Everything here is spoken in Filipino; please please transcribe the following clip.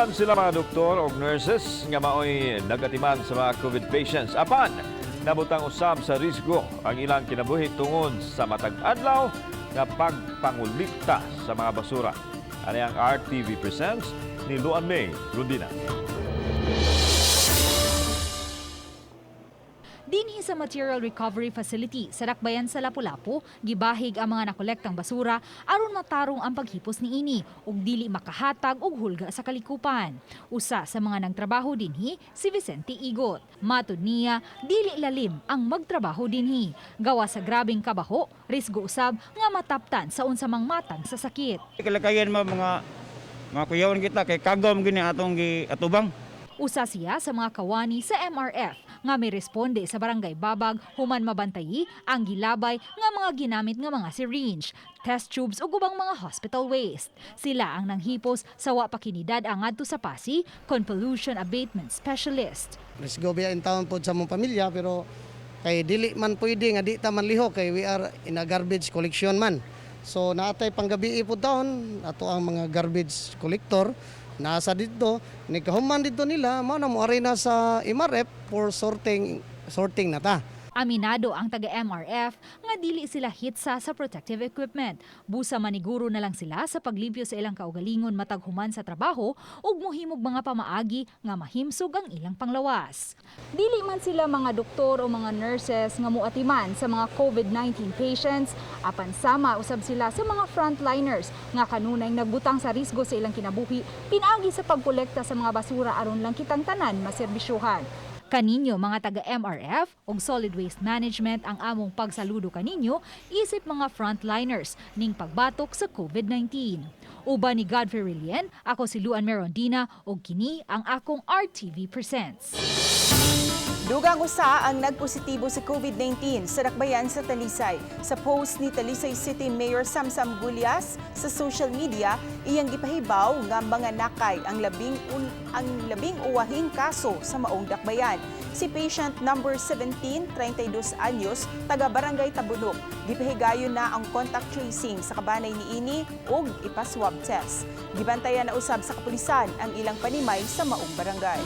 man sila mga doktor o nurses nga maoy nagatiman sa mga COVID patients. Apan, nabutang usab sa risgo ang ilang kinabuhi tungod sa matag adlaw nga pagpangulikta sa mga basura. Ano ang RTV Presents ni Luan May Rudina. Dinhi sa Material Recovery Facility sa Dakbayan sa Lapu-Lapu, gibahig ang mga nakolektang basura aron matarong ang paghipos niini ug dili makahatag og hulga sa kalikupan. Usa sa mga nagtrabaho dinhi si Vicente Igot. Matud niya, dili lalim ang magtrabaho dinhi. Gawa sa grabing kabaho, risgo usab nga mataptan sa unsa mang matang sa sakit. Kalakayan mga kuyawan kita kay kagom gini atong atubang. Usa siya sa mga kawani sa MRF nga may responde sa barangay Babag human mabantayi ang gilabay nga mga ginamit nga mga syringe, test tubes ug ubang mga hospital waste. Sila ang nanghipos sa wa pakinidad ang adto sa Pasi kon pollution abatement specialist. Risgo biya in town pod sa mong pamilya pero kay dili man pwede nga di ta man liho kay we are in a garbage collection man. So naatay panggabi pod taon ato ang mga garbage collector nasa dito, nikahuman dito nila, mo arena sa MRF for sorting na ta. Aminado ang taga-MRF nga dili sila hitsa sa protective equipment. Busa maniguro na lang sila sa paglimpyo sa ilang kaugalingon matag human sa trabaho ug mohimog mga pamaagi nga mahimsog ang ilang panglawas. Dili man sila mga doktor o mga nurses nga muatiman sa mga COVID-19 patients, apan sama usab sila sa mga frontliners nga kanunay nagbutang sa risgo sa ilang kinabuhi pinaagi sa pagkolekta sa mga basura aron lang kitang tanan maserbisyuhan. Kaninyo mga taga-MRF o Solid Waste Management ang among pagsaludo kaninyo isip mga frontliners ning pagbatok sa COVID-19. Uban ni Godfrey Rilien, ako si Luan Merondina o kini ang akong RTV Presents. Dugang usa ang nagpositibo sa COVID-19 sa Dakbayan sa Talisay. Sa post ni Talisay City Mayor Samsam Gulyas sa social media, iyang gipahibaw nga mga nakay ang labing uwahing kaso sa maong Dakbayan. Si patient number 17, 32 anyos, taga Barangay Tabunok. Gipahigayon na ang contact tracing sa kabanay niini ug ipa-swab test. Gibantayan na usab sa kapulisan ang ilang panimay sa maong barangay.